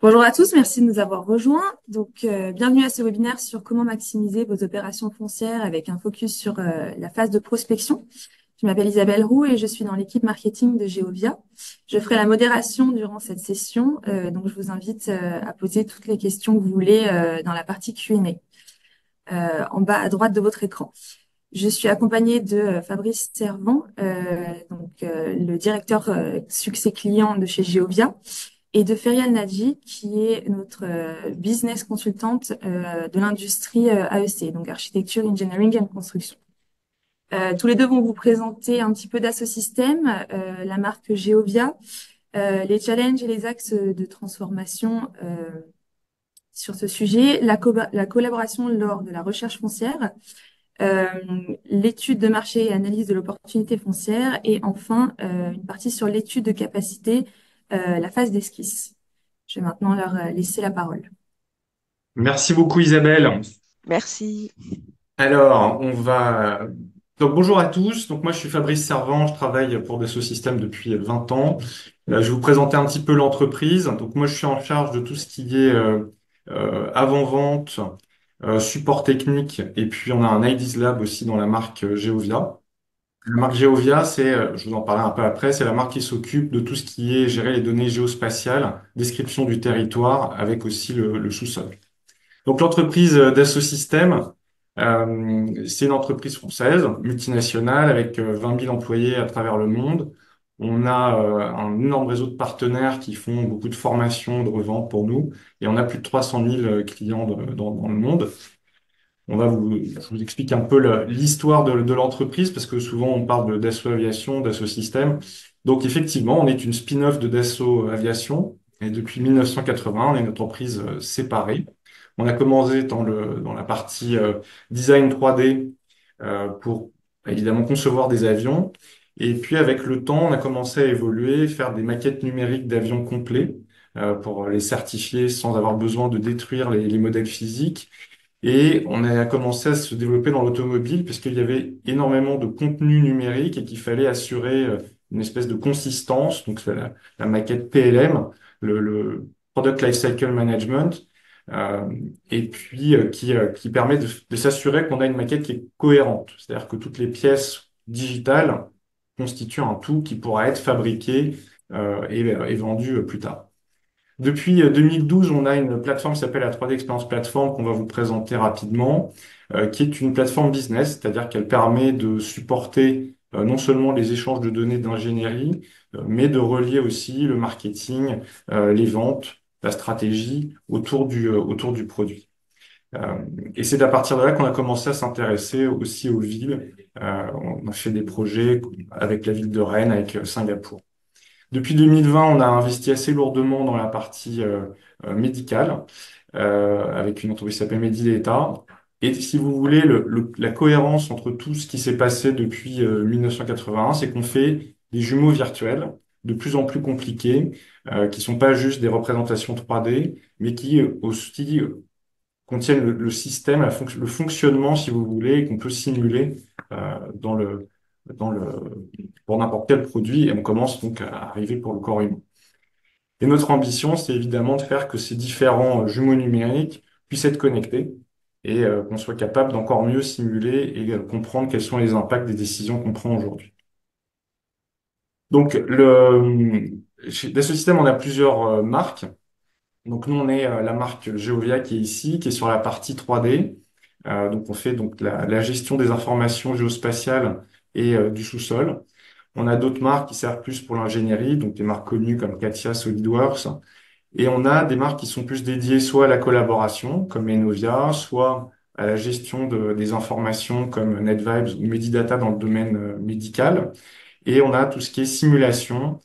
Bonjour à tous, merci de nous avoir rejoints. Bienvenue à ce webinaire sur comment maximiser vos opérations foncières avec un focus sur la phase de prospection. Je m'appelle Isabelle Roux et je suis dans l'équipe marketing de Geovia. Je ferai la modération durant cette session, donc je vous invite à poser toutes les questions que vous voulez dans la partie Q&A en bas à droite de votre écran. Je suis accompagnée de Fabrice Servant, le directeur succès client de chez Geovia, et de Ferial Nadji, qui est notre business consultante de l'industrie AEC, donc architecture, engineering and construction. Tous les deux vont vous présenter un petit peu d'Assosystème, la marque Geovia, les challenges et les axes de transformation sur ce sujet, la collaboration lors de la recherche foncière, euh, l'étude de marché et analyse de l'opportunité foncière, et enfin une partie sur l'étude de capacité, la phase d'esquisse. Je vais maintenant leur laisser la parole. Merci beaucoup Isabelle. Merci. Alors, Donc, bonjour à tous. Donc, moi, je suis Fabrice Servant. Je travaille pour Dassault Systèmes depuis 20 ans. Je vais vous présenter un petit peu l'entreprise. Donc, moi, je suis en charge de tout ce qui est avant-vente, support technique. Et puis, on a un IDs Lab aussi dans la marque Geovia. La marque Geovia, je vous en parlerai un peu après, c'est la marque qui s'occupe de tout ce qui est gérer les données géospatiales, description du territoire, avec aussi le sous-sol. Donc l'entreprise Dassault Systèmes, c'est une entreprise française, multinationale, avec 20 000 employés à travers le monde. On a un énorme réseau de partenaires qui font beaucoup de formations, de revente pour nous, et on a plus de 300 000 clients dans le monde. Je vous explique un peu l'histoire de l'entreprise, parce que souvent on parle de Dassault Aviation, Dassault Systèmes. Donc effectivement, on est une spin-off de Dassault Aviation, et depuis 1980, on est une entreprise séparée. On a commencé dans la partie design 3D pour évidemment concevoir des avions. Et puis avec le temps, on a commencé à évoluer, faire des maquettes numériques d'avions complets pour les certifier sans avoir besoin de détruire les modèles physiques. Et on a commencé à se développer dans l'automobile puisqu'il y avait énormément de contenu numérique et qu'il fallait assurer une espèce de consistance. Donc, c'est la maquette PLM, le Product Lifecycle Management, euh, et puis qui permet de s'assurer qu'on a une maquette qui est cohérente. C'est-à-dire que toutes les pièces digitales constituent un tout qui pourra être fabriqué et vendu plus tard. Depuis 2012, on a une plateforme qui s'appelle la 3D Experience Platform qu'on va vous présenter rapidement, qui est une plateforme business, c'est-à-dire qu'elle permet de supporter non seulement les échanges de données d'ingénierie, mais de relier aussi le marketing, les ventes, la stratégie autour du produit. Euh, et c'est à partir de là qu'on a commencé à s'intéresser aussi aux villes. On a fait des projets avec la ville de Rennes, avec Singapour. Depuis 2020, on a investi assez lourdement dans la partie médicale avec une entreprise qui s'appelle Medidata. Et si vous voulez, la cohérence entre tout ce qui s'est passé depuis 1981, c'est qu'on fait des jumeaux virtuels de plus en plus compliqués, qui sont pas juste des représentations 3D, mais qui aussi contiennent le système, le fonctionnement, si vous voulez, et qu'on peut simuler dans dans le, pour n'importe quel produit. Et on commence donc à arriver pour le corps humain. Et notre ambition, c'est évidemment de faire que ces différents jumeaux numériques puissent être connectés et qu'on soit capable d'encore mieux simuler et comprendre quels sont les impacts des décisions qu'on prend aujourd'hui. Donc, chez Dassault Systèmes, on a plusieurs marques. Donc nous, on est la marque Geovia qui est ici, qui est sur la partie 3D. Donc on fait donc la gestion des informations géospatiales et du sous-sol. On a d'autres marques qui servent plus pour l'ingénierie, donc des marques connues comme CATIA, SolidWorks. Et on a des marques qui sont plus dédiées soit à la collaboration, comme Enovia, soit à la gestion des informations comme NetVibes ou Medidata dans le domaine médical. Et on a tout ce qui est simulation,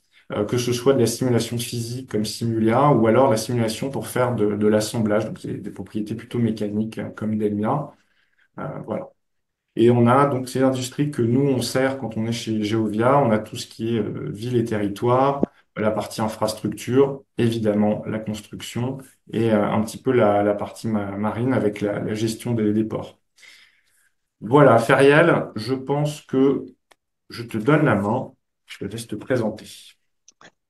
que ce soit de la simulation physique comme Simulia, ou alors la simulation pour faire de l'assemblage, donc c'est des propriétés plutôt mécaniques comme Delmia. Voilà. Et on a donc ces industries que nous, on sert quand on est chez Geovia. On a tout ce qui est ville et territoire, la partie infrastructure, évidemment la construction, et un petit peu la partie marine avec la gestion des ports. Voilà, Ferial, je pense que je te donne la main. Je te laisse te présenter.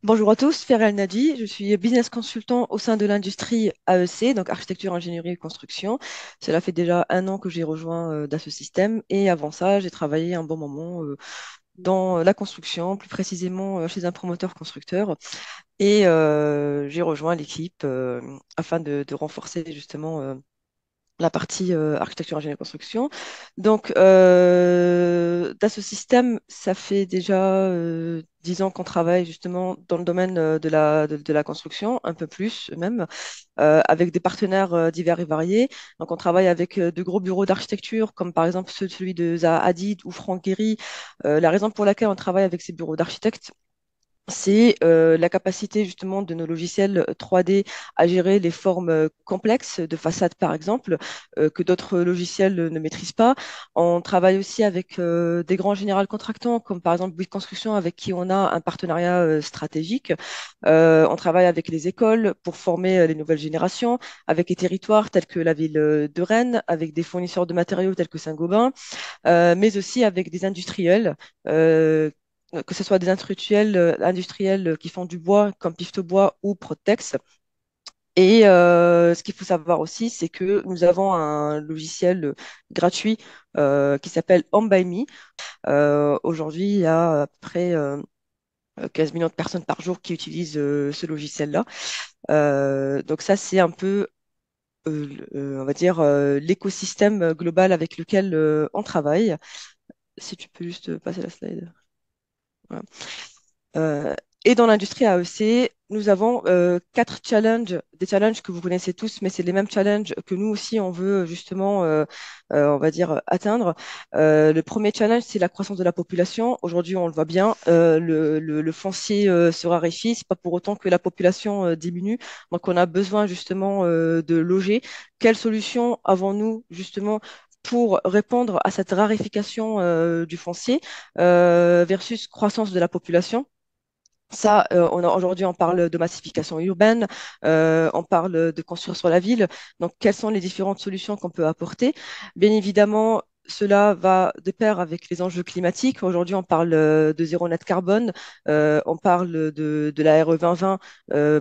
Bonjour à tous, Ferel Nadi, je suis business consultant au sein de l'industrie AEC, donc architecture, ingénierie et construction. Cela fait déjà un an que j'ai rejoint Dassault Systèmes et avant ça, j'ai travaillé un bon moment dans la construction, plus précisément chez un promoteur constructeur. Et j'ai rejoint l'équipe afin de renforcer justement la partie architecture, ingénierie, construction. Donc, Dassault Systèmes, ça fait déjà 10 ans qu'on travaille justement dans le domaine de la construction, un peu plus même, avec des partenaires divers et variés. Donc, on travaille avec de gros bureaux d'architecture, comme par exemple celui de Zaha Hadid ou Franck Gehry. La raison pour laquelle on travaille avec ces bureaux d'architectes, c'est la capacité justement de nos logiciels 3D à gérer les formes complexes de façade, par exemple, que d'autres logiciels ne maîtrisent pas. On travaille aussi avec des grands général contractants, comme par exemple Bouygues Construction, avec qui on a un partenariat stratégique. On travaille avec les écoles pour former les nouvelles générations, avec les territoires tels que la ville de Rennes, avec des fournisseurs de matériaux tels que Saint-Gobain, mais aussi avec des industriels. Que ce soit des industriels qui font du bois comme Piftobois ou Protex. Et ce qu'il faut savoir aussi, c'est que nous avons un logiciel gratuit qui s'appelle Home by Me. Aujourd'hui, il y a à peu près 15 millions de personnes par jour qui utilisent ce logiciel-là. Donc ça, c'est un peu, on va dire, l'écosystème global avec lequel on travaille. Si tu peux juste passer la slide. Voilà. Euh, et dans l'industrie AEC, nous avons quatre challenges, des challenges que vous connaissez tous, mais c'est les mêmes challenges que nous aussi on veut justement, on va dire, atteindre. Le premier challenge, c'est la croissance de la population. Aujourd'hui, on le voit bien, le foncier se raréfie. C'est pas pour autant que la population diminue. Donc, on a besoin justement de loger. Quelle solution avons-nous justement pour répondre à cette raréfication du foncier versus croissance de la population? Ça, aujourd'hui, on parle de massification urbaine, on parle de construire sur la ville. Donc, quelles sont les différentes solutions qu'on peut apporter? Bien évidemment, cela va de pair avec les enjeux climatiques. Aujourd'hui, on parle de zéro net carbone, on parle de la RE 2020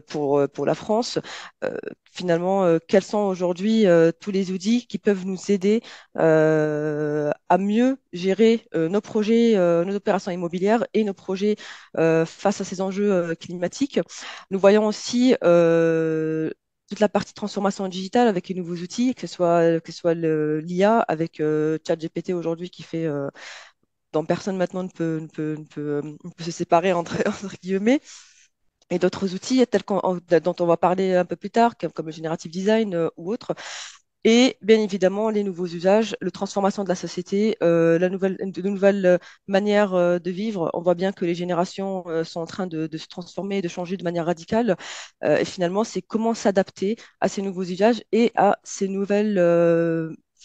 pour la France. Euh, Finalement, quels sont aujourd'hui tous les outils qui peuvent nous aider à mieux gérer nos projets, nos opérations immobilières et nos projets face à ces enjeux climatiques. Nous voyons aussi toute la partie transformation digitale avec les nouveaux outils, que ce soit l'IA avec ChatGPT aujourd'hui qui fait dont personne maintenant ne peut se séparer entre guillemets, et d'autres outils dont on va parler un peu plus tard, comme le generative design ou autres. Et bien évidemment, les nouveaux usages, la transformation de la société, de nouvelles manières de vivre. On voit bien que les générations sont en train de se transformer et de changer de manière radicale. Et finalement, c'est comment s'adapter à ces nouveaux usages et à ces nouvelles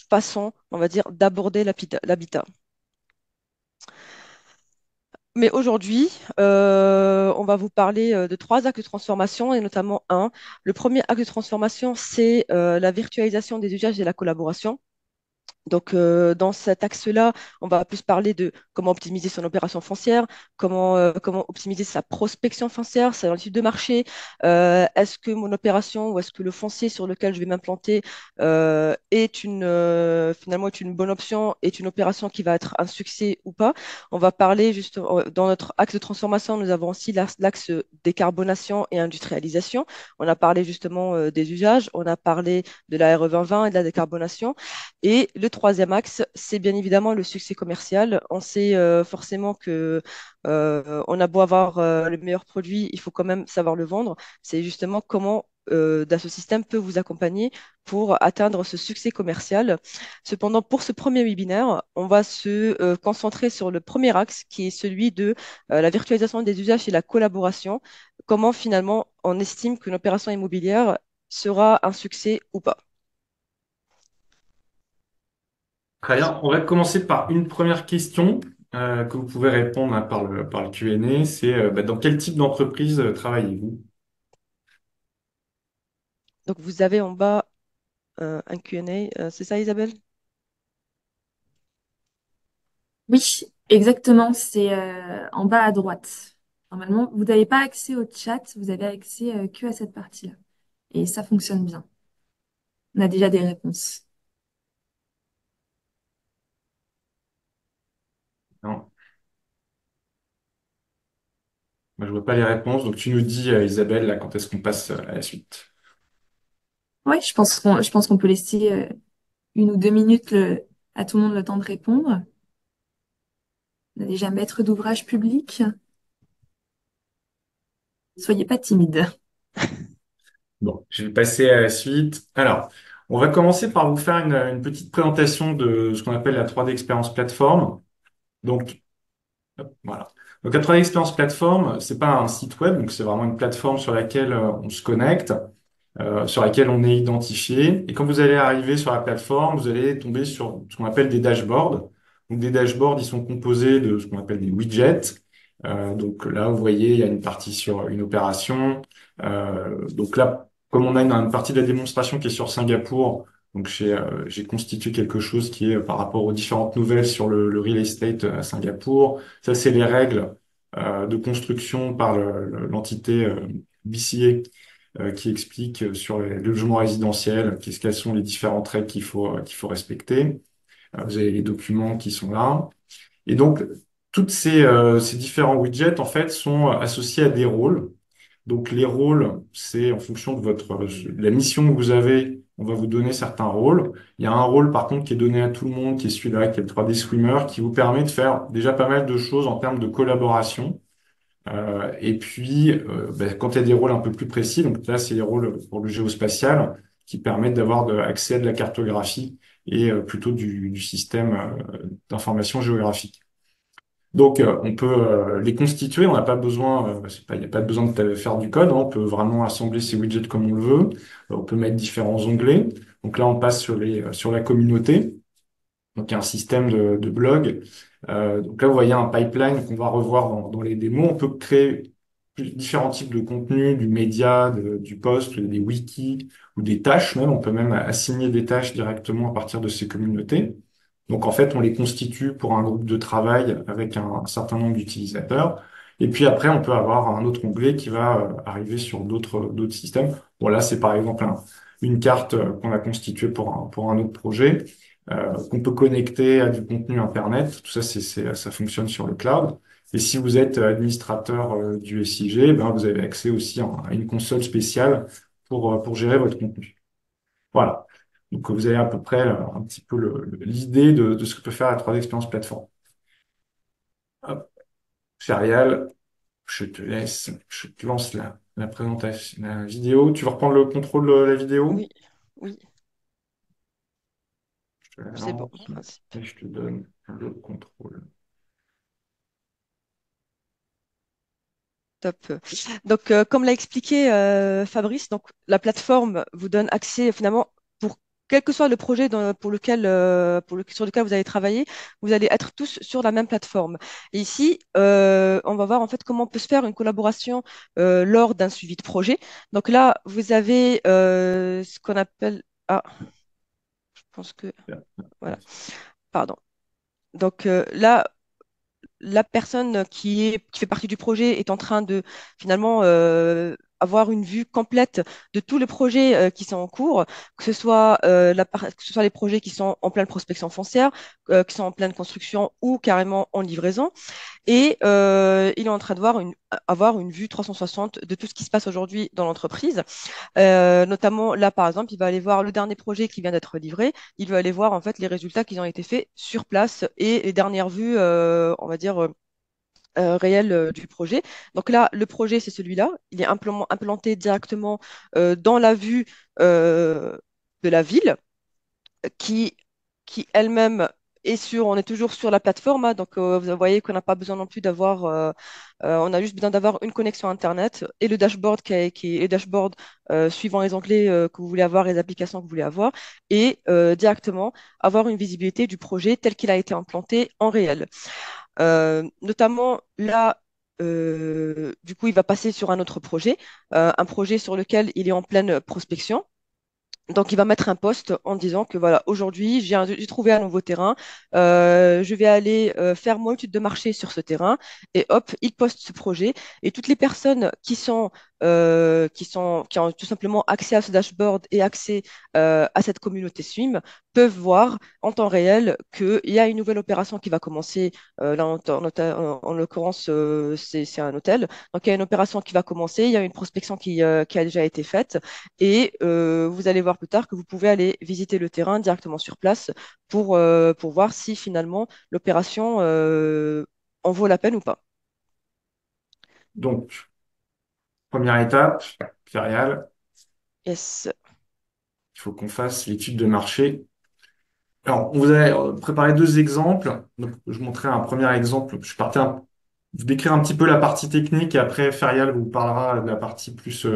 façons, on va dire, d'aborder l'habitat. Mais aujourd'hui, on va vous parler de trois actes de transformation et notamment un. Le premier acte de transformation, c'est la virtualisation des usages et la collaboration. Donc, dans cet axe-là, on va plus parler de comment optimiser son opération foncière, comment optimiser sa prospection foncière, sa étude de marché. Est-ce que mon opération ou est-ce que le foncier sur lequel je vais m'implanter finalement est une bonne option, est une opération qui va être un succès ou pas? On va parler justement, dans notre axe de transformation, nous avons aussi l'axe décarbonation et industrialisation. On a parlé justement des usages, on a parlé de la RE 2020 et de la décarbonation. Et le troisième axe, c'est bien évidemment le succès commercial. On sait forcément que on a beau avoir le meilleur produit, il faut quand même savoir le vendre. C'est justement comment Dassault Systèmes peut vous accompagner pour atteindre ce succès commercial. Cependant, pour ce premier webinaire, on va se concentrer sur le premier axe qui est celui de la virtualisation des usages et la collaboration. Comment finalement on estime qu'une opération immobilière sera un succès ou pas. Très bien. On va commencer par une première question que vous pouvez répondre hein, par le Q&A. C'est dans quel type d'entreprise travaillez-vous? Donc, vous avez en bas un Q&A, c'est ça, Isabelle? Oui, exactement, c'est en bas à droite. Normalement, vous n'avez pas accès au chat, vous avez accès que à cette partie-là. Et ça fonctionne bien. On a déjà des réponses. Non, moi, je vois pas les réponses. Donc, tu nous dis, Isabelle, là, quand est-ce qu'on passe à la suite? Oui, je pense qu'on peut laisser 1 ou 2 minutes à tout le monde le temps de répondre. On a déjà maître d'ouvrage public. Soyez pas timide. Bon, je vais passer à la suite. Alors, on va commencer par vous faire une petite présentation de ce qu'on appelle la 3D Experience Platform. Donc, hop, voilà. Donc, la 3D Experience Platform, c'est pas un site web, donc c'est vraiment une plateforme sur laquelle on se connecte, sur laquelle on est identifié. Et quand vous allez arriver sur la plateforme, vous allez tomber sur ce qu'on appelle des dashboards. Donc, des dashboards, ils sont composés de ce qu'on appelle des widgets. Donc là, vous voyez, il y a une partie sur une opération. Donc là, comme on a une partie de la démonstration qui est sur Singapour, donc j'ai constitué quelque chose qui est par rapport aux différentes nouvelles sur le real estate à Singapour. Ça, c'est les règles de construction par l'entité BCA qui explique sur les logements résidentiels quelles sont les différentes règles qu'il faut respecter. Vous avez les documents qui sont là. Et donc, toutes ces différents widgets, en fait, sont associés à des rôles. Donc, les rôles, c'est en fonction de de la mission que vous avez, on va vous donner certains rôles. Il y a un rôle, par contre, qui est donné à tout le monde, qui est celui-là, qui est le 3D Swimmer, qui vous permet de faire déjà pas mal de choses en termes de collaboration. Et puis, quand il y a des rôles un peu plus précis, donc là, c'est les rôles pour le géospatial, qui permettent d'avoir accès à de la cartographie et plutôt du système d'information géographique. Donc, on peut les constituer. On n'a pas besoin, il n'y a pas besoin de faire du code, hein. On peut vraiment assembler ces widgets comme on le veut. On peut mettre différents onglets. Donc là, on passe sur la communauté. Donc, il y a un système de blog. Donc là, vous voyez un pipeline qu'on va revoir dans les démos. On peut créer différents types de contenus, du média, du post, des wikis ou des tâches même. On peut même assigner des tâches directement à partir de ces communautés. Donc en fait, on les constitue pour un groupe de travail avec un certain nombre d'utilisateurs. Et puis après, on peut avoir un autre onglet qui va arriver sur d'autres systèmes. Bon, là, c'est par exemple une carte qu'on a constituée pour un autre projet, qu'on peut connecter à du contenu Internet. Tout ça, ça fonctionne sur le cloud. Et si vous êtes administrateur du SIG, ben, vous avez accès aussi à une console spéciale pour gérer votre contenu. Voilà. Donc, vous avez à peu près un petit peu l'idée de ce que peut faire la 3D Experience Platform. Hop, Serial, je te lance la présentation, la vidéo. Tu vas reprendre le contrôle de la vidéo? Oui, oui, Je te la c'est bon, en lance principe. et je te donne le contrôle. Top. Donc, comme l'a expliqué Fabrice, donc la plateforme vous donne accès finalement pour quel que soit le projet sur lequel vous allez travailler, vous allez être tous sur la même plateforme. Et ici, on va voir en fait comment peut se faire une collaboration lors d'un suivi de projet. Donc là, vous avez ce qu'on appelle. Ah, je pense que. Voilà, pardon. Donc là, la personne qui fait partie du projet est en train de finalement avoir une vue complète de tous les projets qui sont en cours, que ce soit les projets qui sont en pleine prospection foncière, qui sont en pleine construction ou carrément en livraison. Et il est en train de avoir une vue 360 de tout ce qui se passe aujourd'hui dans l'entreprise. Notamment, là, par exemple, il va aller voir le dernier projet qui vient d'être livré. Il va aller voir en fait les résultats qui ont été faits sur place et les dernières vues, on va dire, réelles du projet. Donc là, le projet, c'est celui-là. Il est implanté directement dans la vue de la ville qui, qui elle-même on est toujours sur la plateforme, hein. Donc vous voyez qu'on n'a pas besoin non plus on a juste besoin d'avoir une connexion Internet et le dashboard le dashboard suivant les onglets que vous voulez avoir, les applications que vous voulez avoir, et directement avoir une visibilité du projet tel qu'il a été implanté en réel. Notamment là, du coup, il va passer sur un autre projet, un projet sur lequel il est en pleine prospection. Donc, il va mettre un post en disant que voilà, aujourd'hui, j'ai trouvé un nouveau terrain, je vais aller faire mon étude de marché sur ce terrain, et hop, il poste ce projet. Et toutes les personnes qui ont tout simplement accès à ce dashboard et accès à cette communauté Swim peuvent voir en temps réel qu'il y a une nouvelle opération qui va commencer. Là, en l'occurrence, c'est un hôtel. Donc, il y a une opération qui va commencer, il y a une prospection qui a déjà été faite. Et vous allez voir plus tard que vous pouvez aller visiter le terrain directement sur place pour voir si finalement l'opération en vaut la peine ou pas. Donc, première étape, Ferial, Yes. il faut qu'on fasse l'étude de marché. Alors, on vous a préparé deux exemples. Donc, je montrais un premier exemple. Je partais vous décrire un petit peu la partie technique et après, Ferial vous parlera de la partie plus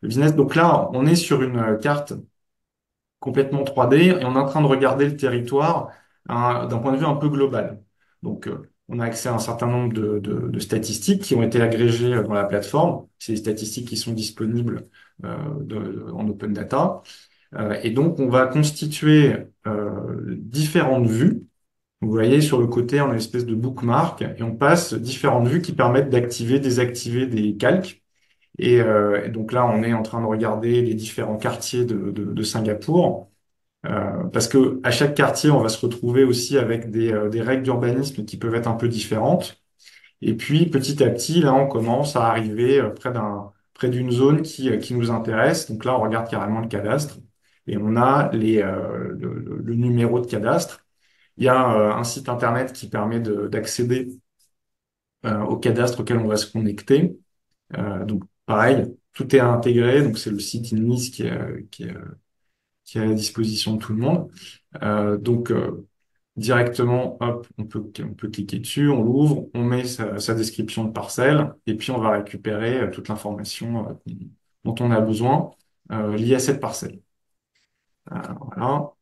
business. Donc là, on est sur une carte complètement 3D et on est en train de regarder le territoire d'un point de vue un peu global. Donc, on a accès à un certain nombre de statistiques qui ont été agrégées dans la plateforme. C'est des statistiques qui sont disponibles en open data. Et donc, on va constituer différentes vues. Vous voyez, sur le côté, on a une espèce de bookmark et on passe différentes vues qui permettent d'activer, désactiver des calques. Et donc là, on est en train de regarder les différents quartiers de Singapour. Parce que à chaque quartier, on va se retrouver aussi avec des règles d'urbanisme qui peuvent être un peu différentes. Et puis, petit à petit, là, on commence à arriver près d'une zone qui nous intéresse. Donc là, on regarde carrément le cadastre et on a le numéro de cadastre. Il y a un site internet qui permet d'accéder au cadastre auquel on va se connecter. Donc, pareil, tout est intégré. Donc, c'est le site INLIS qui est à la disposition de tout le monde. Donc, directement, hop, on peut cliquer dessus, on l'ouvre, on met sa description de parcelle, et puis on va récupérer toute l'information dont on a besoin liée à cette parcelle. Voilà.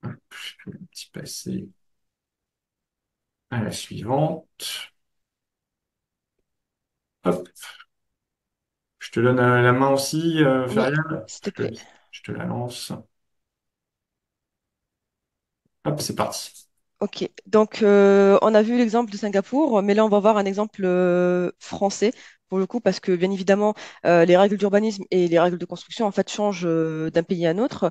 Hop, je vais un petit passer à la suivante. Hop, je te donne la main aussi, Oui, Ferial. s'il te plaît. Je te la lance. Hop, c'est parti. Ok, donc on a vu l'exemple de Singapour, mais là on va voir un exemple français pour le coup, parce que bien évidemment les règles d'urbanisme et les règles de construction en fait changent d'un pays à un autre.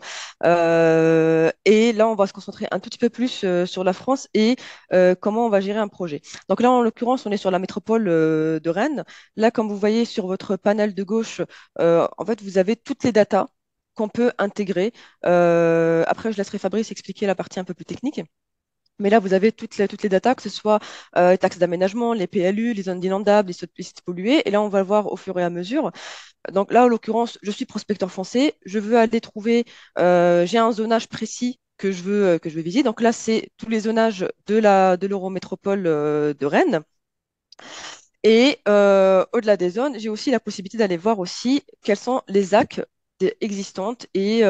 Et là on va se concentrer un tout petit peu plus sur la France et comment on va gérer un projet. Donc là en l'occurrence on est sur la métropole de Rennes. Là comme vous voyez sur votre panel de gauche, en fait vous avez toutes les datas qu'on peut intégrer. Après je laisserai Fabrice expliquer la partie un peu plus technique. Mais là, vous avez toutes les datas, que ce soit les taxes d'aménagement, les PLU, les zones inondables, les sites pollués. Et là, on va le voir au fur et à mesure. Donc là, en l'occurrence, je suis prospecteur foncier. Je veux aller trouver, j'ai un zonage précis que je veux visiter. Donc là, c'est tous les zonages de l'Eurométropole de Rennes. Et au-delà des zones, j'ai aussi la possibilité d'aller voir aussi quelles sont les ZAC existantes et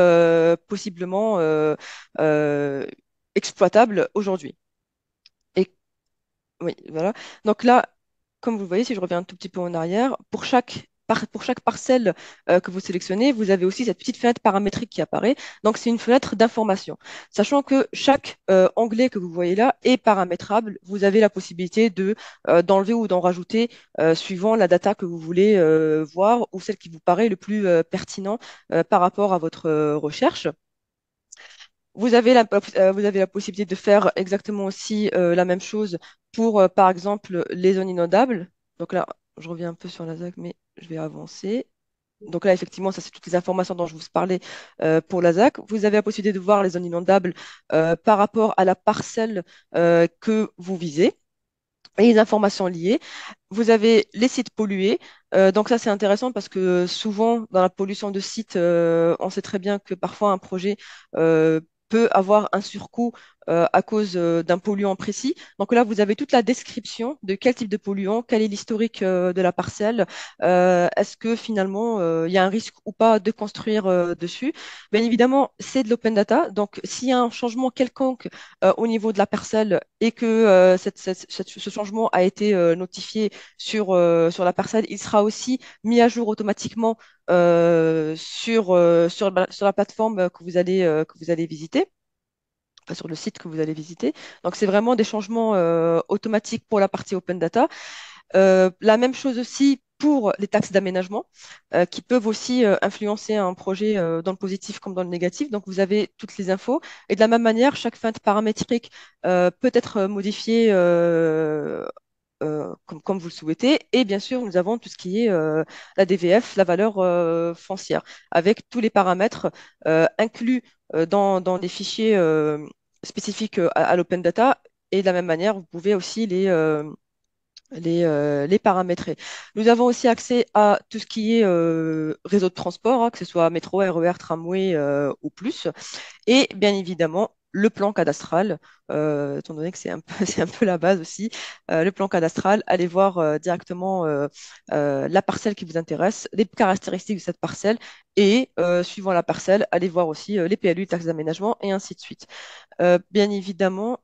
possiblement euh, exploitables aujourd'hui. Et oui, voilà. Donc là, comme vous le voyez, si je reviens un tout petit peu en arrière, pour chaque parcelle que vous sélectionnez, vous avez aussi cette petite fenêtre paramétrique qui apparaît. Donc, c'est une fenêtre d'information. Sachant que chaque onglet que vous voyez là est paramétrable, vous avez la possibilité d'enlever ou d'en rajouter suivant la data que vous voulez voir ou celle qui vous paraît le plus pertinent par rapport à votre recherche. Vous avez la possibilité de faire exactement aussi la même chose pour, par exemple, les zones inondables. Donc là, je reviens un peu sur la ZAC, mais je vais avancer. Donc là, effectivement, ça, c'est toutes les informations dont je vous parlais pour la ZAC. Vous avez la possibilité de voir les zones inondables par rapport à la parcelle que vous visez et les informations liées. Vous avez les sites pollués. Donc ça, c'est intéressant parce que souvent, dans la pollution de sites, on sait très bien que parfois un projet peut avoir un surcoût à cause d'un polluant précis. Donc là, vous avez toute la description de quel type de polluant, quel est l'historique de la parcelle, est-ce que finalement il y a un risque ou pas de construire dessus. Bien évidemment, c'est de l'open data. Donc s'il y a un changement quelconque au niveau de la parcelle et que ce changement a été notifié sur la parcelle, il sera aussi mis à jour automatiquement sur la plateforme que vous allez visiter, enfin, sur le site que vous allez visiter. Donc, c'est vraiment des changements automatiques pour la partie open data. La même chose aussi pour les taxes d'aménagement qui peuvent aussi influencer un projet dans le positif comme dans le négatif. Donc, vous avez toutes les infos. Et de la même manière, chaque feinte paramétrique peut être modifiée comme vous le souhaitez. Et bien sûr, nous avons tout ce qui est la DVF, la valeur foncière, avec tous les paramètres inclus dans les fichiers spécifiques à l'open data. Et de la même manière, vous pouvez aussi les paramétrer. Nous avons aussi accès à tout ce qui est réseau de transport, hein, que ce soit métro, RER, tramway ou plus. Et bien évidemment, le plan cadastral, étant donné que c'est un peu, c'est un peu la base aussi, le plan cadastral, allez voir directement la parcelle qui vous intéresse, les caractéristiques de cette parcelle, et suivant la parcelle, allez voir aussi les PLU, taxes d'aménagement, et ainsi de suite. Bien évidemment,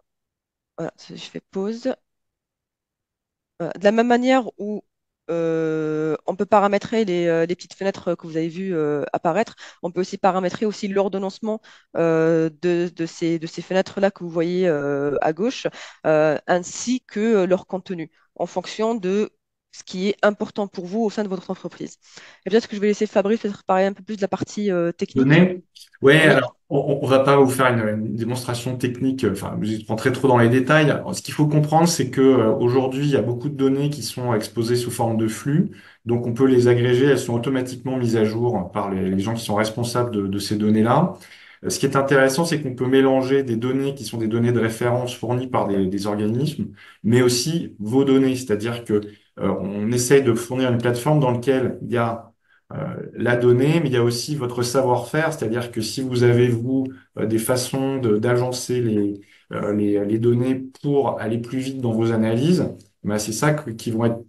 voilà, je fais pause. De la même manière où on peut paramétrer les petites fenêtres que vous avez vues apparaître, on peut aussi paramétrer aussi l'ordonnancement de ces fenêtres-là que vous voyez à gauche, ainsi que leur contenu, en fonction de ce qui est important pour vous au sein de votre entreprise. Et peut-être que je vais laisser Fabrice peut-être parler un peu plus de la partie technique. Données? Ouais, Oui. alors on va pas vous faire une démonstration technique, enfin, je rentrer trop dans les détails. Alors, ce qu'il faut comprendre, c'est que aujourd'hui, il y a beaucoup de données qui sont exposées sous forme de flux, donc on peut les agréger, elles sont automatiquement mises à jour par les gens qui sont responsables de ces données-là. Ce qui est intéressant, c'est qu'on peut mélanger des données qui sont des données de référence fournies par des organismes, mais aussi vos données, c'est-à-dire que on essaye de fournir une plateforme dans laquelle il y a la donnée, mais il y a aussi votre savoir-faire, c'est-à-dire que si vous avez, vous, des façons d'agencer les données pour aller plus vite dans vos analyses, bah, c'est ça qui vont être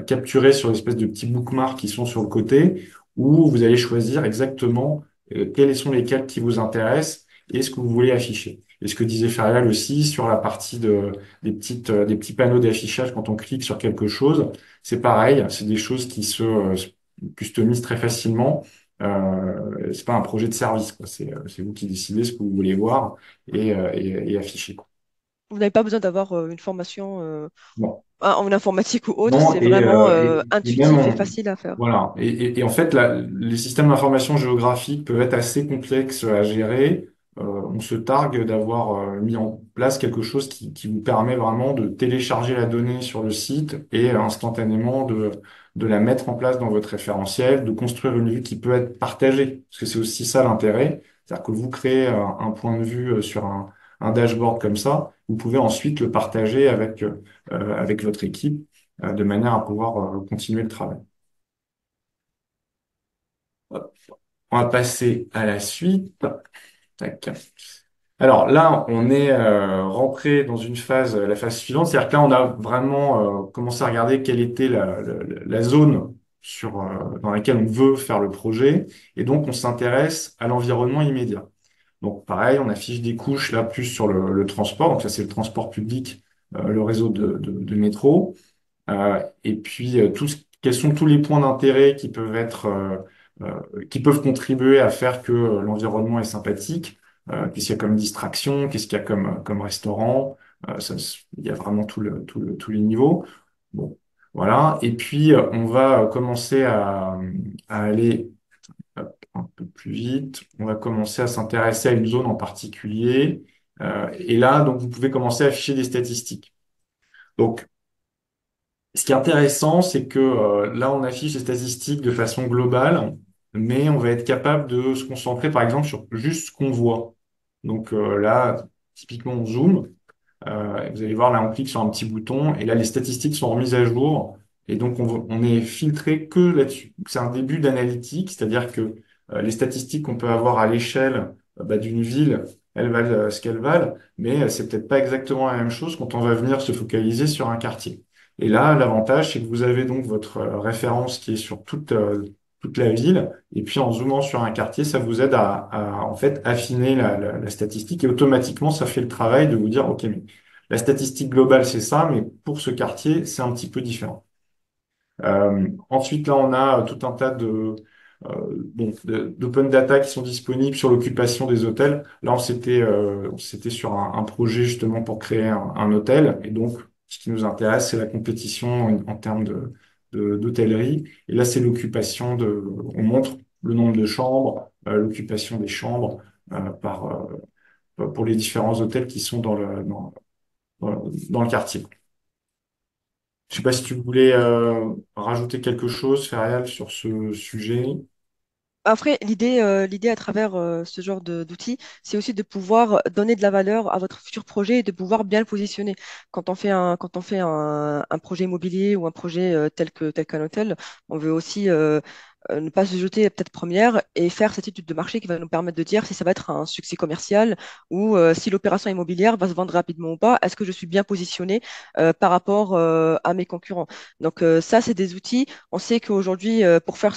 capturés sur l'espèce de petits bookmarks qui sont sur le côté, où vous allez choisir exactement quels sont les calques qui vous intéressent et ce que vous voulez afficher. Et ce que disait Ferial aussi sur la partie des petits panneaux d'affichage quand on clique sur quelque chose, c'est pareil, c'est des choses qui se customise très facilement. C'est pas un projet de service, quoi. C'est vous qui décidez ce que vous voulez voir et afficher, quoi. Vous n'avez pas besoin d'avoir une formation Bon. en informatique ou autre, Non, c'est vraiment et même, intuitif et facile à faire. voilà. Et en fait, les systèmes d'information géographique peuvent être assez complexes à gérer. On se targue d'avoir mis en place quelque chose qui vous permet vraiment de télécharger la donnée sur le site et instantanément de la mettre en place dans votre référentiel, de construire une vue qui peut être partagée. Parce que c'est aussi ça l'intérêt. C'est-à-dire que vous créez un point de vue sur un dashboard comme ça, vous pouvez ensuite le partager avec votre équipe de manière à pouvoir continuer le travail. Hop. On va passer à la suite. Tac. Alors là, on est rentré dans une phase, la phase suivante, c'est-à-dire que là, on a vraiment commencé à regarder quelle était la zone dans laquelle on veut faire le projet, et donc on s'intéresse à l'environnement immédiat. Donc pareil, on affiche des couches là plus sur le transport, donc ça c'est le transport public, le réseau de métro. Et puis, quels sont tous les points d'intérêt qui peuvent contribuer à faire que l'environnement est sympathique? Qu'est-ce qu'il y a comme distraction? Qu'est-ce qu'il y a comme restaurant? Il y a vraiment tous les niveaux. Bon, voilà. Et puis, on va commencer à aller hop, un peu plus vite. On va commencer à s'intéresser à une zone en particulier. Et là, donc, vous pouvez commencer à afficher des statistiques. Donc, ce qui est intéressant, c'est que là, on affiche les statistiques de façon globale, mais on va être capable de se concentrer, par exemple, sur juste ce qu'on voit. Donc là, typiquement, on zoome. Vous allez voir, là, on clique sur un petit bouton, et là, les statistiques sont remises à jour. Et donc, on est filtré que là-dessus. Donc, c'est un début d'analytique, c'est-à-dire que les statistiques qu'on peut avoir à l'échelle d'une ville elles valent ce qu'elles valent, mais c'est peut-être pas exactement la même chose quand on va venir se focaliser sur un quartier. Et là, l'avantage, c'est que vous avez donc votre référence qui est sur toute la ville, et puis en zoomant sur un quartier, ça vous aide en fait affiner la statistique, et automatiquement, ça fait le travail de vous dire, OK, mais la statistique globale, c'est ça, mais pour ce quartier, c'est un petit peu différent. Ensuite, là, on a tout un tas d'open data qui sont disponibles sur l'occupation des hôtels. Là, on s'était sur un projet justement pour créer un hôtel. Et donc, ce qui nous intéresse, c'est la compétition en termes d'hôtellerie. Et là, c'est on montre le nombre de chambres, l'occupation des chambres pour les différents hôtels qui sont dans le quartier. Je sais pas si tu voulais rajouter quelque chose, Ferial, sur ce sujet. Après, l'idée à travers ce genre d'outils, c'est aussi de pouvoir donner de la valeur à votre futur projet et de pouvoir bien le positionner. Quand on fait un projet immobilier ou un projet tel qu'un hôtel, on veut aussi ne pas se jeter peut-être première et faire cette étude de marché qui va nous permettre de dire si ça va être un succès commercial ou si l'opération immobilière va se vendre rapidement ou pas. Est-ce que je suis bien positionné par rapport à mes concurrents? Donc ça, c'est des outils. On sait qu'aujourd'hui, pour faire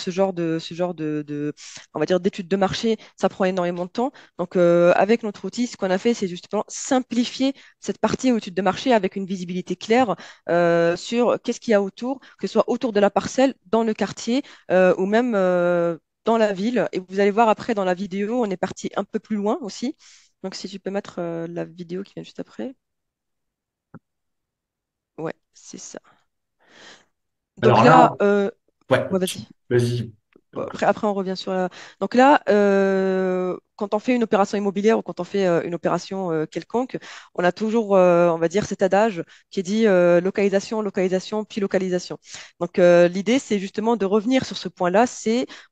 on va dire, d'études de marché, ça prend énormément de temps. Donc, avec notre outil, ce qu'on a fait, c'est justement simplifier cette partie études de marché avec une visibilité claire sur qu'est-ce qu'il y a autour, que ce soit autour de la parcelle, dans le quartier ou même dans la ville. Et vous allez voir après dans la vidéo, on est parti un peu plus loin aussi. Donc, si tu peux mettre la vidéo qui vient juste après. Ouais, c'est ça. Donc Alors là, là, ouais, ouais, vas-y. vas-y. Bon, après, on revient sur la... Donc là, quand on fait une opération immobilière ou quand on fait une opération quelconque, on a toujours, on va dire, cet adage qui dit localisation, localisation, puis localisation. Donc l'idée, c'est justement de revenir sur ce point-là.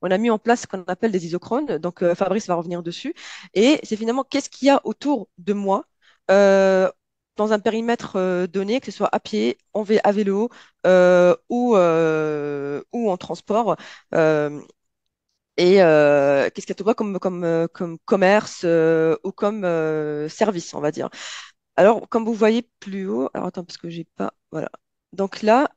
On a mis en place ce qu'on appelle des isochrones. Donc Fabrice va revenir dessus. Et c'est finalement qu'est-ce qu'il y a autour de moi euh, dans un périmètre donné, que ce soit à pied, à vélo ou en transport. Euh, et qu'est-ce qu'il y a de quoi comme commerce ou comme service, on va dire. Alors, comme vous voyez plus haut, alors attends, parce que j'ai pas. Voilà. Donc là,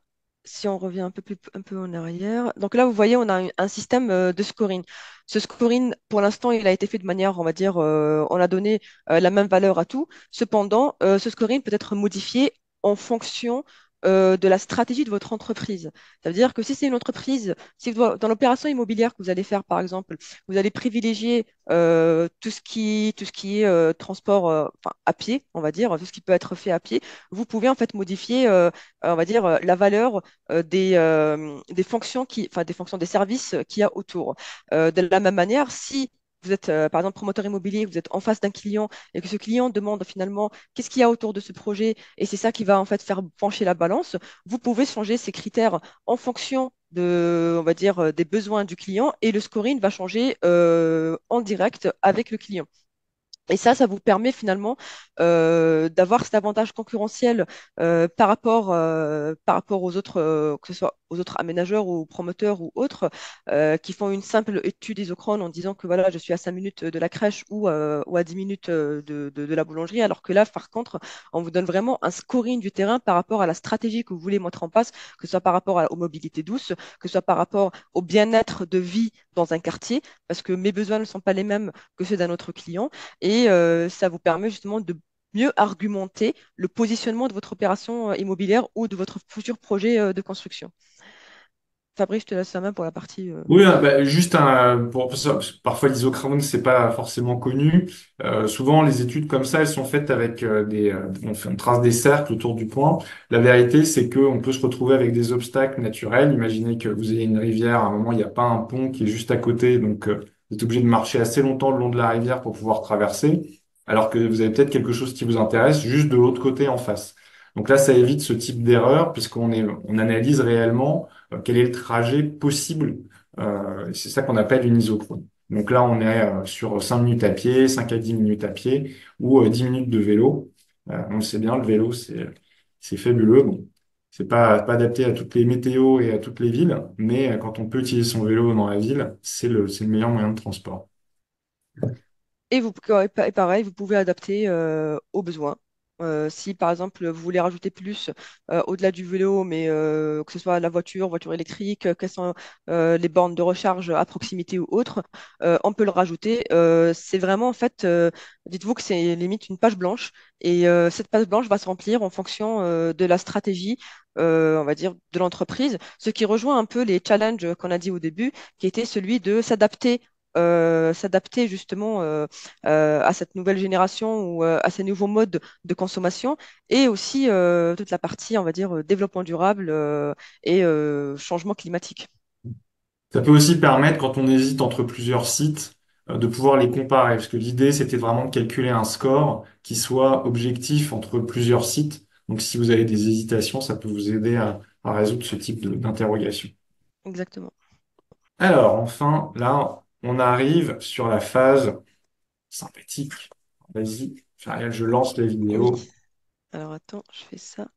si on revient un peu en arrière, donc là, vous voyez, on a un système de scoring. Ce scoring, pour l'instant, il a été fait de manière, on va dire, on a donné la même valeur à tout. Cependant, ce scoring peut être modifié en fonction de la stratégie de votre entreprise. Ça veut dire que si c'est une entreprise, si dans l'opération immobilière que vous allez faire, par exemple, vous allez privilégier tout ce qui est transport enfin, à pied, on va dire, tout ce qui peut être fait à pied, vous pouvez en fait modifier, on va dire, la valeur des fonctions enfin, des fonctions des services qu'il y a autour. De la même manière, si vous êtes, par exemple, promoteur immobilier, vous êtes en face d'un client et que ce client demande finalement qu'est-ce qu'il y a autour de ce projet et c'est ça qui va en fait faire pencher la balance, vous pouvez changer ces critères en fonction on va dire, des besoins du client et le scoring va changer en direct avec le client. Et ça vous permet finalement d'avoir cet avantage concurrentiel par rapport aux autres, que ce soit aux autres aménageurs ou promoteurs ou autres, qui font une simple étude isochrone en disant que voilà, je suis à 5 minutes de la crèche ou à 10 minutes de la boulangerie, alors que là, par contre, on vous donne vraiment un scoring du terrain par rapport à la stratégie que vous voulez mettre en place, que ce soit par rapport aux mobilités douces, que ce soit par rapport au bien-être de vie dans un quartier, parce que mes besoins ne sont pas les mêmes que ceux d'un autre client et ça vous permet justement de mieux argumenter le positionnement de votre opération immobilière ou de votre futur projet de construction. Fabrice, je te laisse la main pour la partie. Oui, juste pour ça, parce que parfois l'isochrone, c'est pas forcément connu. Souvent, les études comme ça, elles sont faites avec on trace des cercles autour du point. La vérité, c'est qu'on peut se retrouver avec des obstacles naturels. Imaginez que vous ayez une rivière, à un moment, il n'y a pas un pont qui est juste à côté, donc vous êtes obligé de marcher assez longtemps le long de la rivière pour pouvoir traverser, alors que vous avez peut-être quelque chose qui vous intéresse juste de l'autre côté en face. Donc là, ça évite ce type d'erreur on analyse réellement quel est le trajet possible. C'est ça qu'on appelle une isochrone. Donc là, on est sur 5 minutes à pied, 5 à 10 minutes à pied ou 10 minutes de vélo. On sait bien, le vélo, c'est fabuleux. Bon, c'est pas adapté à toutes les météos et à toutes les villes, mais quand on peut utiliser son vélo dans la ville, c'est le meilleur moyen de transport. Et pareil, vous pouvez adapter aux besoins. Si par exemple vous voulez rajouter plus au-delà du vélo, mais que ce soit la voiture, voiture électrique, quelles sont les bornes de recharge à proximité ou autres, on peut le rajouter. C'est vraiment en fait, dites-vous que c'est limite une page blanche et cette page blanche va se remplir en fonction de la stratégie, on va dire, de l'entreprise, ce qui rejoint un peu les challenges qu'on a dit au début, qui était celui de s'adapter justement à cette nouvelle génération ou à ces nouveaux modes de consommation et aussi toute la partie, on va dire, développement durable et changement climatique. Ça peut aussi permettre, quand on hésite entre plusieurs sites, de pouvoir les comparer, parce que l'idée, c'était vraiment de calculer un score qui soit objectif entre plusieurs sites. Donc, si vous avez des hésitations, ça peut vous aider à résoudre ce type d'interrogation. Exactement. Alors, enfin, là, on arrive sur la phase sympathique. Vas-y, Fariel, je lance la Oui. vidéo. Alors attends, je fais ça.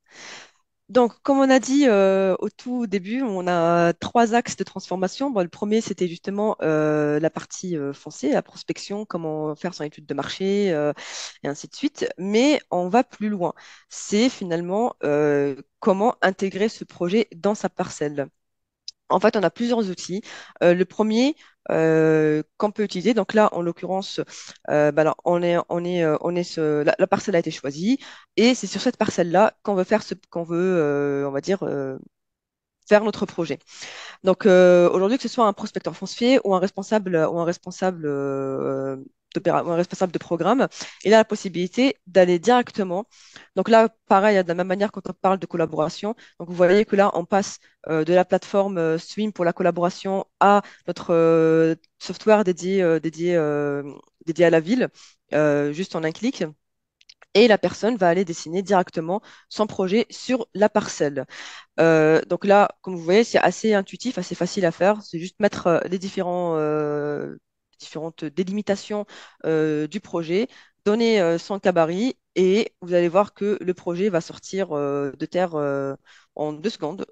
Donc, comme on a dit au tout début, on a trois axes de transformation. Bon, le premier, c'était justement la partie foncière, la prospection, comment faire son étude de marché, et ainsi de suite. Mais on va plus loin. C'est finalement comment intégrer ce projet dans sa parcelle. En fait, on a plusieurs outils. Le premier qu'on peut utiliser, donc là, en l'occurrence, bah alors, la parcelle a été choisie et c'est sur cette parcelle-là qu'on veut faire qu'on veut, on va dire, faire notre projet. Donc aujourd'hui, que ce soit un prospecteur foncier ou un responsable de programme, il a la possibilité d'aller directement. Donc là, pareil, de la même manière quand on parle de collaboration. Donc vous voyez que là, on passe de la plateforme Swim pour la collaboration à notre software dédié à la ville, juste en un clic. Et la personne va aller dessiner directement son projet sur la parcelle. Donc là, comme vous voyez, c'est assez intuitif, assez facile à faire. C'est juste mettre les différentes délimitations du projet, donner son gabarit et vous allez voir que le projet va sortir de terre en 2 secondes.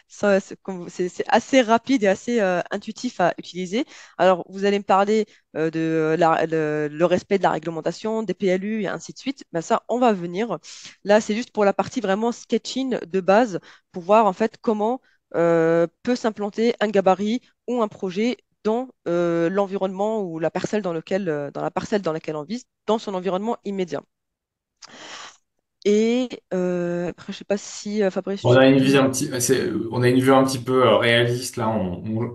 C'est assez rapide et assez intuitif à utiliser. Alors, vous allez me parler de le respect de la réglementation, des PLU et ainsi de suite. Ben ça, on va venir. Là, c'est juste pour la partie vraiment sketching de base pour voir en fait comment peut s'implanter un gabarit ou un projet dans l'environnement ou la parcelle dans la parcelle dans laquelle on vise, dans son environnement immédiat. Et après, je sais pas si Fabrice, On a une vue tu... on a une vue un petit peu réaliste là,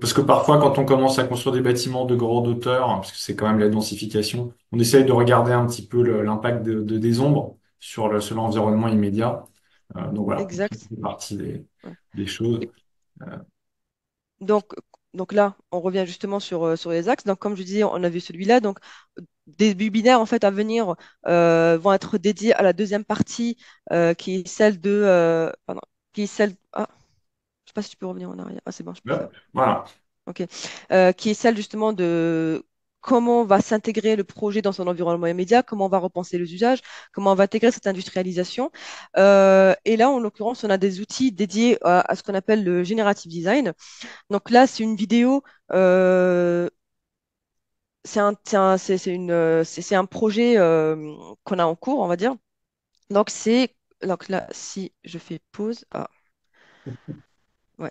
parce que parfois quand on commence à construire des bâtiments de grande hauteur, hein, parce que c'est quand même la densification, on essaye de regarder un petit peu l'impact des ombres sur l'environnement immédiat. Donc voilà, ça Exact. fait partie Ouais. des choses. Euh, Donc, donc là, on revient justement sur les axes. Donc, comme je disais, on a vu celui-là. Donc, des webinaires en fait à venir vont être dédiés à la deuxième partie qui est celle pardon, qui est celle. Ah, je sais pas si tu peux revenir en arrière. Ah, c'est bon, je peux faire. voilà. Ok. Qui est celle justement de comment va s'intégrer le projet dans son environnement immédiat, comment on va repenser les usages, comment on va intégrer cette industrialisation. Et là, en l'occurrence, on a des outils dédiés à ce qu'on appelle le generative design. Donc là, c'est une vidéo, c'est un projet qu'on a en cours, on va dire. Donc là, si je fais pause, ah, ouais.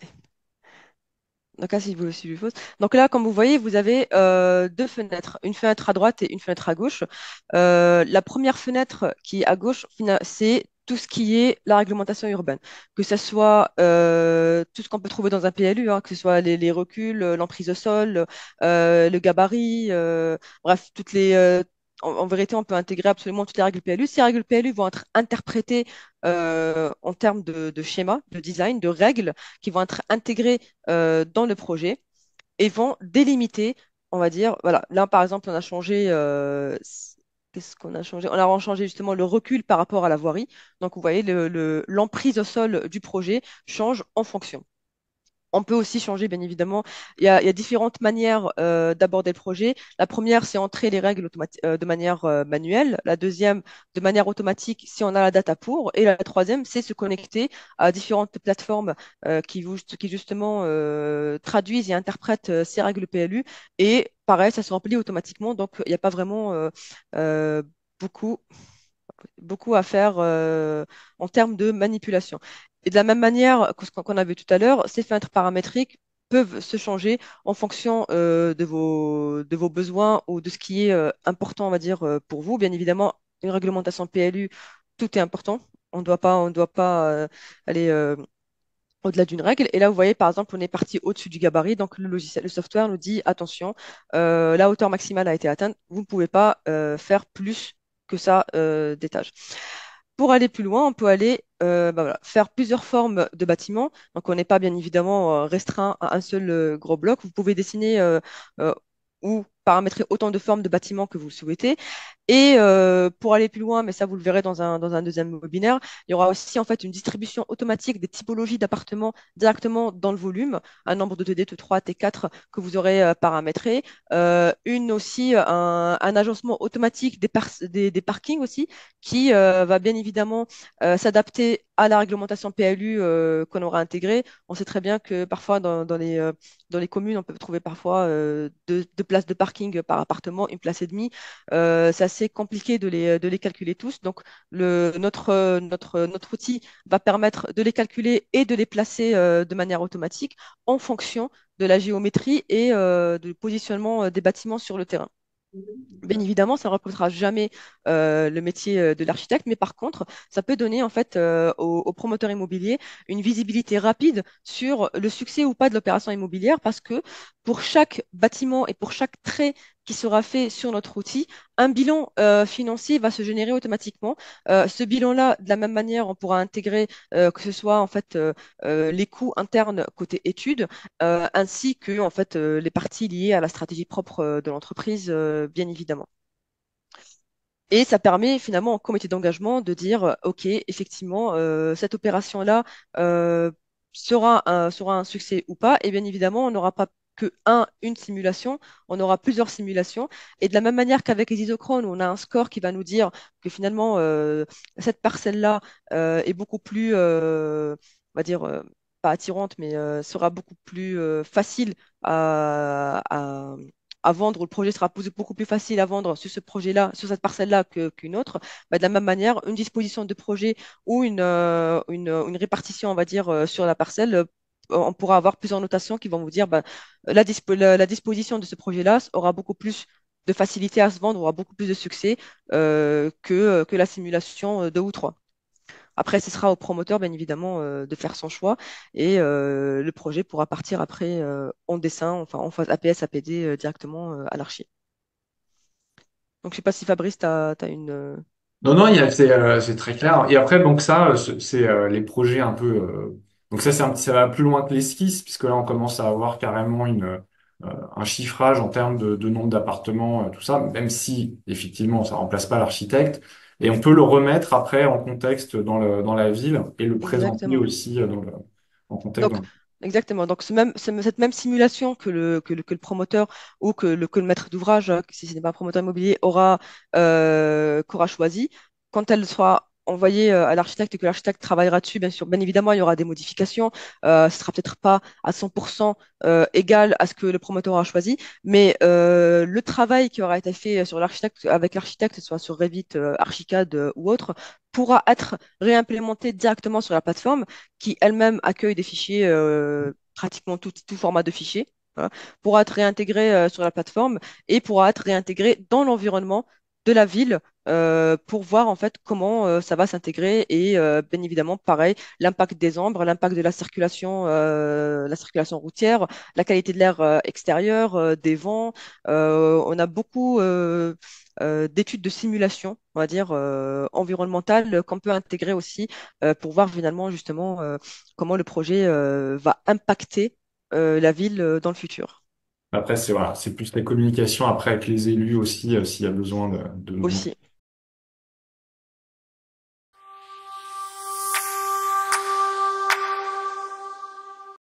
Donc là, si je pause. Donc là, comme vous voyez, vous avez deux fenêtres, une fenêtre à droite et une fenêtre à gauche. La première fenêtre qui est à gauche, c'est tout ce qui est la réglementation urbaine, que ce soit tout ce qu'on peut trouver dans un PLU, hein, que ce soit les reculs, l'emprise au sol, le gabarit, bref, en vérité, on peut intégrer absolument toutes les règles PLU. Ces règles PLU vont être interprétées en termes de schéma, de design, de règles qui vont être intégrées dans le projet et vont délimiter, on va dire, voilà, là par exemple, on a changé, qu'est-ce qu'on a changé? On a changé justement le recul par rapport à la voirie. Donc vous voyez, l'emprise au sol du projet change en fonction. On peut aussi changer, bien évidemment. Il y a différentes manières d'aborder le projet. La première, c'est entrer les règles de manière manuelle. La deuxième, de manière automatique, si on a la data pour. Et la troisième, c'est se connecter à différentes plateformes qui justement traduisent et interprètent ces règles PLU. Et pareil, ça se remplit automatiquement. Donc, il n'y a pas vraiment euh, beaucoup beaucoup à faire en termes de manipulation. Et de la même manière que ce qu'on a vu tout à l'heure, ces fenêtres paramétriques peuvent se changer en fonction de vos besoins ou de ce qui est important, on va dire, pour vous. Bien évidemment, une réglementation PLU, tout est important. On doit pas aller au-delà d'une règle. Et là, vous voyez, par exemple, on est parti au-dessus du gabarit. Donc, le logiciel, le software nous dit, attention, la hauteur maximale a été atteinte. Vous ne pouvez pas faire plus que ça d'étage. Pour aller plus loin, on peut aller faire plusieurs formes de bâtiments. Donc, on n'est pas bien évidemment restreint à un seul gros bloc. Vous pouvez dessiner euh, ou paramétrer autant de formes de bâtiments que vous le souhaitez. Et pour aller plus loin, mais ça vous le verrez dans un deuxième webinaire, il y aura aussi en fait une distribution automatique des typologies d'appartements directement dans le volume, un nombre de TD, T3, T4 que vous aurez paramétré, une aussi un agencement automatique des parkings aussi qui va bien évidemment s'adapter à la réglementation PLU qu'on aura intégrée. On sait très bien que parfois dans les communes, on peut trouver parfois deux places de parking par appartement, une place et demie. C'est assez compliqué de les calculer tous. Donc, notre outil va permettre de les calculer et de les placer de manière automatique en fonction de la géométrie et du positionnement des bâtiments sur le terrain. Bien évidemment, ça ne représentera jamais le métier de l'architecte, mais par contre, ça peut donner en fait aux promoteurs immobiliers une visibilité rapide sur le succès ou pas de l'opération immobilière, parce que pour chaque bâtiment et pour chaque trait qui sera fait sur notre outil, un bilan financier va se générer automatiquement. Ce bilan-là, de la même manière, on pourra intégrer que ce soit en fait les coûts internes côté études, ainsi que en fait les parties liées à la stratégie propre de l'entreprise, bien évidemment. Et ça permet finalement au comité d'engagement de dire, OK, effectivement, cette opération-là euh, sera un succès ou pas. Et bien évidemment, on n'aura pas que une simulation, on aura plusieurs simulations. Et de la même manière qu'avec les isochrones, on a un score qui va nous dire que finalement, cette parcelle-là est beaucoup plus, on va dire, pas attirante, mais sera beaucoup plus facile à vendre, ou le projet sera beaucoup plus facile à vendre sur ce projet-là, sur cette parcelle-là qu'une autre. Bah, de la même manière, une disposition de projet ou une répartition, on va dire, sur la parcelle, on pourra avoir plusieurs notations qui vont vous dire bah, la disposition de ce projet-là aura beaucoup plus de facilité à se vendre, aura beaucoup plus de succès que la simulation 2 ou 3. Après, ce sera au promoteur, bien évidemment, de faire son choix et le projet pourra partir après en dessin, enfin en phase APS, APD directement à l'archi. Donc, je sais pas si Fabrice, tu as, une. Non, non, c'est très clair. Et après, donc ça, c'est les projets un peu. Donc ça, ça va plus loin que l'esquisse, puisque là, on commence à avoir carrément un chiffrage en termes de nombre d'appartements, tout ça, même si, effectivement, ça remplace pas l'architecte. Et on peut le remettre après en contexte dans la ville et le présenter Exactement. aussi en contexte Donc, exactement. Donc, cette même simulation que le promoteur ou que le maître d'ouvrage, si ce n'est pas un promoteur immobilier, qu'aura choisi, quand elle sera envoyée à l'architecte et que l'architecte travaillera dessus, bien sûr, bien évidemment, il y aura des modifications. Ce sera peut-être pas à 100% égal à ce que le promoteur aura choisi, mais le travail qui aura été fait sur l'architecte, avec l'architecte, que ce soit sur Revit, Archicad ou autre, pourra être réimplémenté directement sur la plateforme qui elle-même accueille des fichiers, pratiquement tout format de fichiers, voilà, pourra être réintégré sur la plateforme et pourra être réintégré dans l'environnement de la ville pour voir en fait comment ça va s'intégrer et bien évidemment pareil l'impact des ombres, l'impact de la circulation routière, la qualité de l'air extérieur, des vents. On a beaucoup d'études de simulation, on va dire environnementales qu'on peut intégrer aussi pour voir finalement justement comment le projet va impacter la ville dans le futur après, c'est voilà, c'est plus la communication après avec les élus aussi, s'il y a besoin de aussi.